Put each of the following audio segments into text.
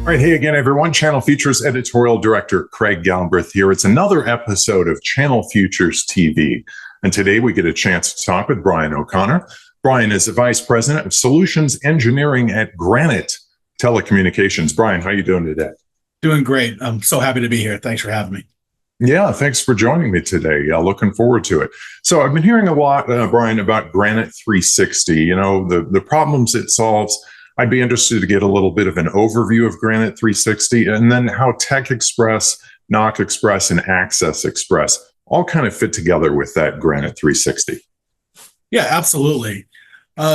All right, hey again, everyone. Channel Futures editorial director Craig Galbraith here. It's another episode of Channel Futures TV. And today we get a chance to talk with Brian O'Connor. Brian is the Vice President of Solutions Engineering at Granite Telecommunications. Brian, how are you doing today? Doing great. I'm so happy to be here. Thanks for having me. Yeah, thanks for joining me today. Looking forward to it. So I've been hearing a lot, Brian, about Granite360, you know, the problems it solves. I'd be interested to get a little bit of an overview of Granite360 and then how Tech Express, Knock Express, and Access Express all kind of fit together with that Granite360. Yeah, absolutely.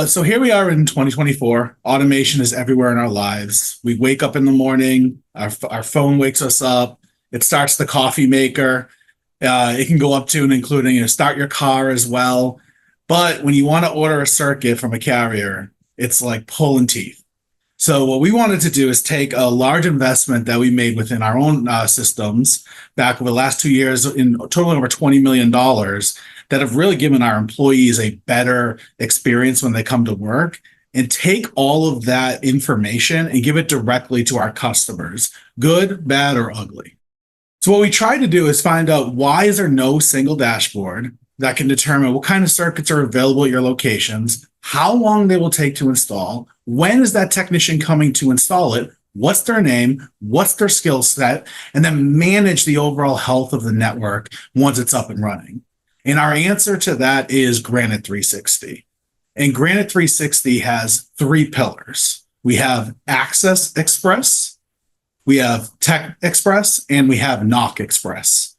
So here we are in 2024. Automation is everywhere in our lives. We wake up in the morning, our phone wakes us up, it starts the coffee maker. It can go up to and including start your car as well. But when you want to order a circuit from a carrier, it's like pulling teeth. So what we wanted to do is take a large investment that we made within our own systems back over the last 2 years in totaling over $20 million that have really given our employees a better experience when they come to work, and take all of that information and give it directly to our customers, good, bad, or ugly. So what we tried to do is find out, why is there no single dashboard that can determine what kind of circuits are available at your locations, how long they will take to install, when is that technician coming to install it, what's their name, what's their skill set, and then manage the overall health of the network once it's up and running. And our answer to that is Granite360. And Granite360 has 3 pillars. We have Access Express, we have Tech Express, and we have Knock Express.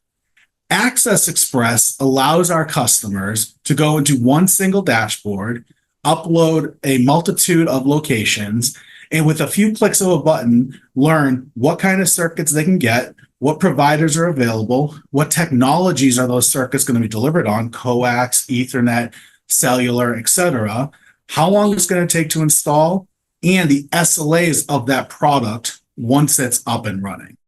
Access Express allows our customers to go into one single dashboard, upload a multitude of locations, and with a few clicks of a button, learn what kind of circuits they can get, what providers are available, what technologies are those circuits going to be delivered on, coax, Ethernet, cellular, etc., how long it's going to take to install, and the SLAs of that product once it's up and running.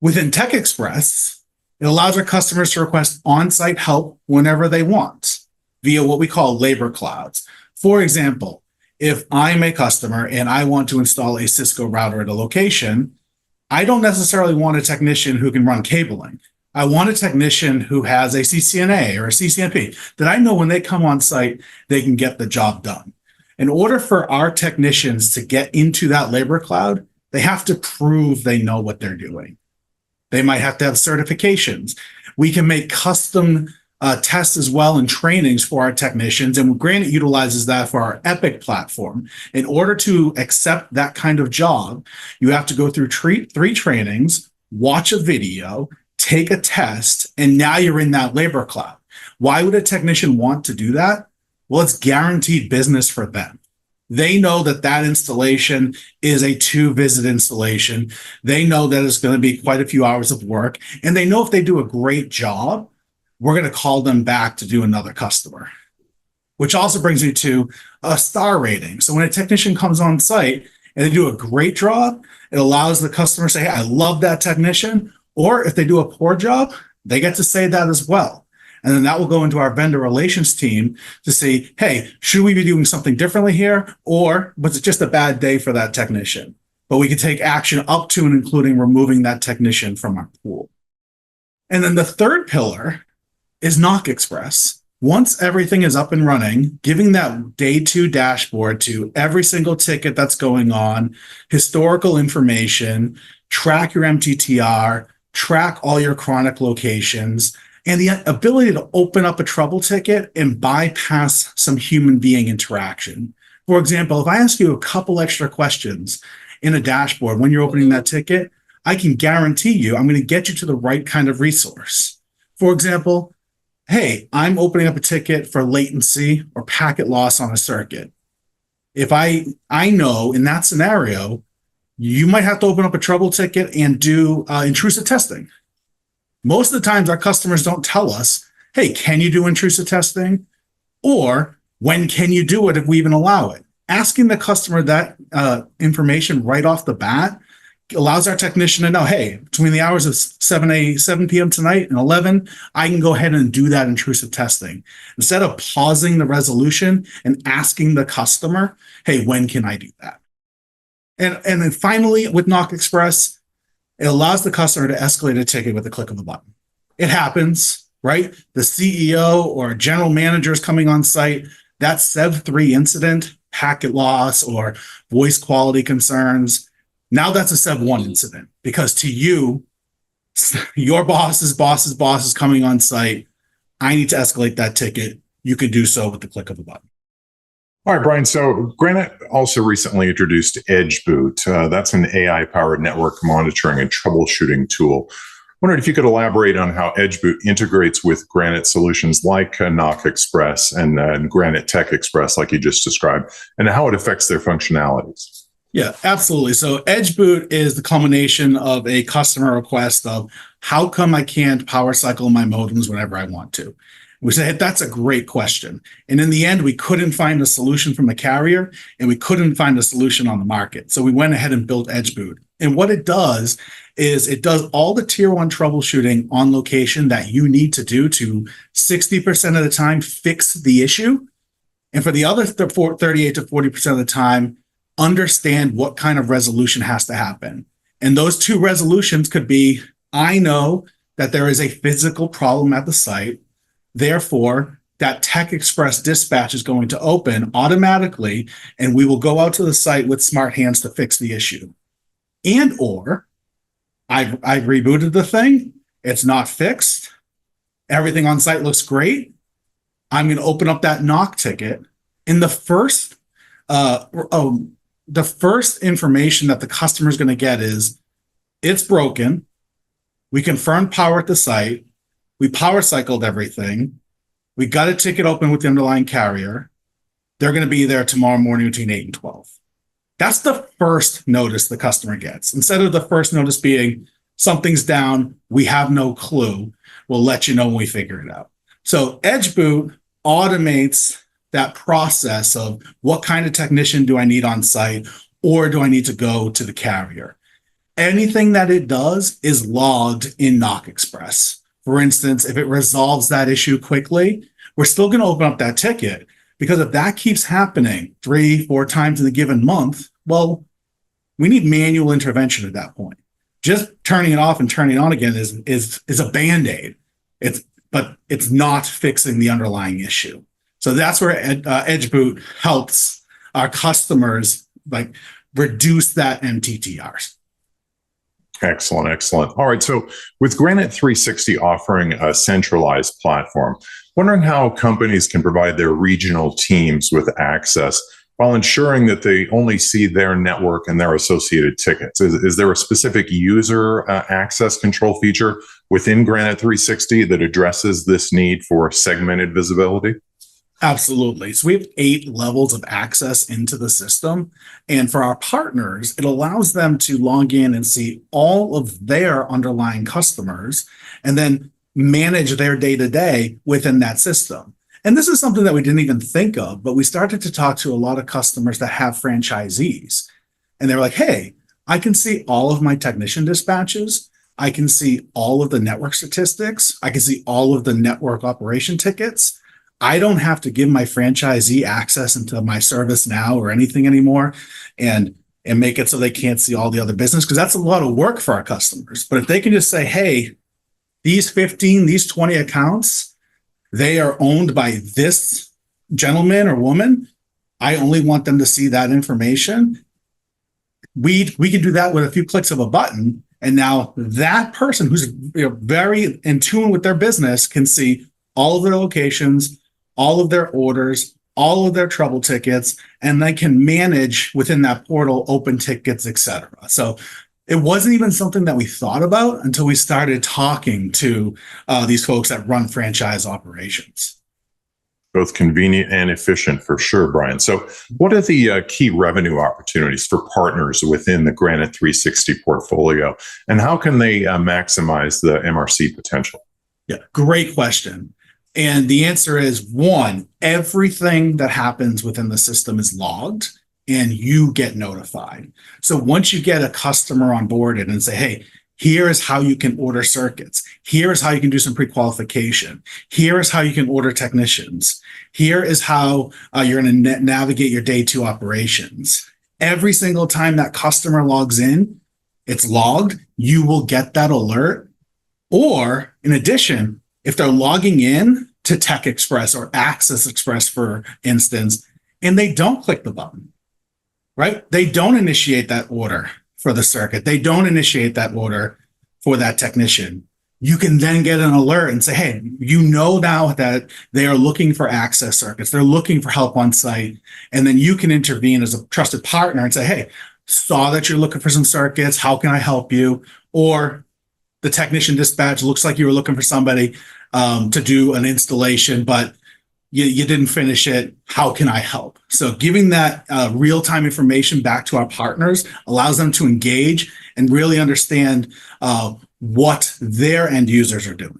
Within Tech Express, it allows our customers to request on-site help whenever they want via what we call labor clouds. For example, if I'm a customer and I want to install a Cisco router at a location, I don't necessarily want a technician who can run cabling. I want a technician who has a CCNA or a CCNP that I know when they come on site, they can get the job done. In order for our technicians to get into that labor cloud, they have to prove they know what they're doing. They might have to have certifications. We can make custom tests as well and trainings for our technicians, and Granite utilizes that for our Epic platform. In order to accept that kind of job, you have to go through 3 trainings, watch a video, take a test, and now you're in that labor cloud. Why would a technician want to do that? Well, it's guaranteed business for them. They know that that installation is a 2-visit installation. They know that it's going to be quite a few hours of work. And they know if they do a great job, we're going to call them back to do another customer. Which also brings me to a star rating. So when a technician comes on site and they do a great job, it allows the customer to say, hey, I love that technician. Or if they do a poor job, they get to say that as well. And then that will go into our vendor relations team to say, hey, should we be doing something differently here? Or was it just a bad day for that technician? But we can take action up to and including removing that technician from our pool. And then the 3rd pillar is Knock Express. Once everything is up and running, giving that day 2 dashboard to every single ticket that's going on, historical information, track your MTTR, track all your chronic locations, and the ability to open up a trouble ticket and bypass some human being interaction. For example, if I ask you a couple extra questions in a dashboard when you're opening that ticket, I can guarantee you I'm going to get you to the right kind of resource. For example, hey, I'm opening up a ticket for latency or packet loss on a circuit. If I know in that scenario, you might have to open up a trouble ticket and do intrusive testing. Most of the times our customers don't tell us, hey, can you do intrusive testing? Or when can you do it if we even allow it? Asking the customer that information right off the bat allows our technician to know, hey, between the hours of 7 p.m. tonight and 11, I can go ahead and do that intrusive testing. Instead of pausing the resolution and asking the customer, hey, when can I do that? And then finally, with Knock Express, it allows the customer to escalate a ticket with a click of a button. It happens, right? The CEO or general manager is coming on site. That SEV3 incident, packet loss or voice quality concerns, now that's a SEV1 incident because to you, your boss's boss's boss is coming on site. I need to escalate that ticket. You can do so with the click of a button. All right, Brian. So Granite also recently introduced Edge Boot. That's an AI-powered network monitoring and troubleshooting tool. Wondered if you could elaborate on how Edge Boot integrates with Granite solutions like Knock Express and Granite Tech Express, like you just described, and how it affects their functionalities. Yeah, absolutely. So Edge Boot is the culmination of a customer request of how come I can't power cycle my modems whenever I want to? We said, that's a great question. And in the end, we couldn't find a solution from the carrier and we couldn't find a solution on the market. So we went ahead and built Edge Boot. And what it does is it does all the tier one troubleshooting on location that you need to do to 60% of the time fix the issue. And for the other 38 to 40% of the time, understand what kind of resolution has to happen. And those two resolutions could be, I know that there is a physical problem at the site. Therefore, that Tech Express dispatch is going to open automatically, and we will go out to the site with smart hands to fix the issue. And or I've rebooted the thing. It's not fixed. Everything on site looks great. I'm going to open up that knock ticket. And the first information that the customer is going to get is it's broken. We confirmed power at the site. We power cycled everything. We got a ticket open with the underlying carrier. They're going to be there tomorrow morning between 8 and 12. That's the first notice the customer gets. Instead of the first notice being something's down, we have no clue. We'll let you know when we figure it out. So Edge Boot automates that process of what kind of technician do I need on site, or do I need to go to the carrier? Anything that it does is logged in Knock Express. For instance, if it resolves that issue quickly, we're still going to open up that ticket, because if that keeps happening 3-4 times in a given month, well, we need manual intervention at that point. Just turning it off and turning it on again is a Band-Aid. But it's not fixing the underlying issue. So that's where Edge Boot helps our customers reduce that MTTRs. Excellent, excellent. All right, so with Granite360 offering a centralized platform, wondering how companies can provide their regional teams with access while ensuring that they only see their network and their associated tickets. Is there a specific user access control feature within Granite360 that addresses this need for segmented visibility? Absolutely. So we have 8 levels of access into the system. And for our partners, it allows them to log in and see all of their underlying customers and then manage their day-to-day within that system. And this is something that we didn't even think of, but we started to talk to a lot of customers that have franchisees. And they were like, hey, I can see all of my technician dispatches. I can see all of the network statistics. I can see all of the network operation tickets. I don't have to give my franchisee access into my ServiceNow or anything anymore and make it so they can't see all the other business, because that's a lot of work for our customers. But if they can just say, hey, these 15, these 20 accounts, they are owned by this gentleman or woman. I only want them to see that information. We can do that with a few clicks of a button. And now that person who's very in tune with their business can see all of their locations, all of their orders, all of their trouble tickets, and they can manage within that portal open tickets, etc. So it wasn't even something that we thought about until we started talking to these folks that run franchise operations. Both convenient and efficient for sure, Brian. So what are the key revenue opportunities for partners within the Granite360 portfolio, and how can they maximize the MRC potential? Yeah, great question. And the answer is, one, everything that happens within the system is logged and you get notified. So once you get a customer on board and say, hey, here is how you can order circuits. Here is how you can do some pre-qualification. Here is how you can order technicians. Here is how you're going to navigate your day 2 operations. Every single time that customer logs in, it's logged. You will get that alert. Or in addition, if they're logging in to Tech Express or Access Express, for instance, and they don't click the button, right? They don't initiate that order for the circuit. They don't initiate that order for that technician. You can then get an alert and say, hey, you know now that they are looking for access circuits. They're looking for help on site. And then you can intervene as a trusted partner and say, hey, saw that you're looking for some circuits. How can I help you? Or the technician dispatch, looks like you were looking for somebody to do an installation, but you didn't finish it. How can I help? So giving that real-time information back to our partners allows them to engage and really understand what their end users are doing.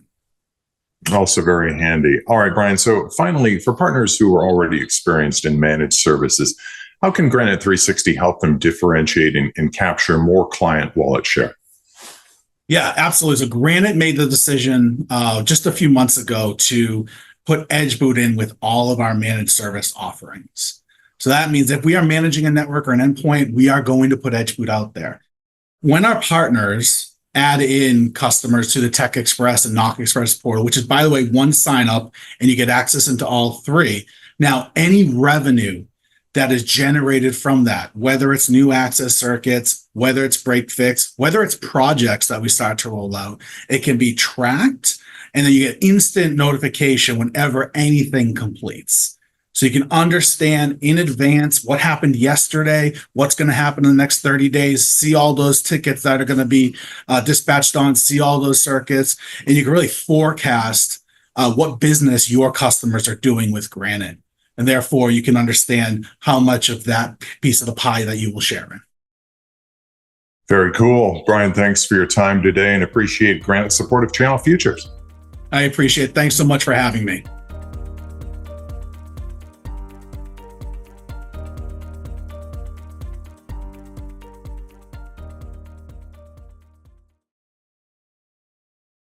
Also very handy. All right, Brian. So finally, for partners who are already experienced in managed services, how can Granite360 help them differentiate and capture more client wallet share? Yeah, absolutely. So Granite made the decision just a few months ago to put Edge Boot in with all of our managed service offerings. So that means if we are managing a network or an endpoint, we are going to put Edge Boot out there. When our partners add in customers to the Tech Express and Knock Express portal, which is, by the way, one sign up and you get access into all three. Now, any revenue that is generated from that, whether it's new access circuits, whether it's break fix, whether it's projects that we start to roll out, it can be tracked, and then you get instant notification whenever anything completes. So you can understand in advance what happened yesterday, what's going to happen in the next 30 days, see all those tickets that are going to be dispatched on, see all those circuits, and you can really forecast what business your customers are doing with Granite. And therefore, you can understand how much of that piece of the pie that you will share in. Very cool. Brian, thanks for your time today and appreciate Granite's support of Channel Futures. I appreciate it. Thanks so much for having me.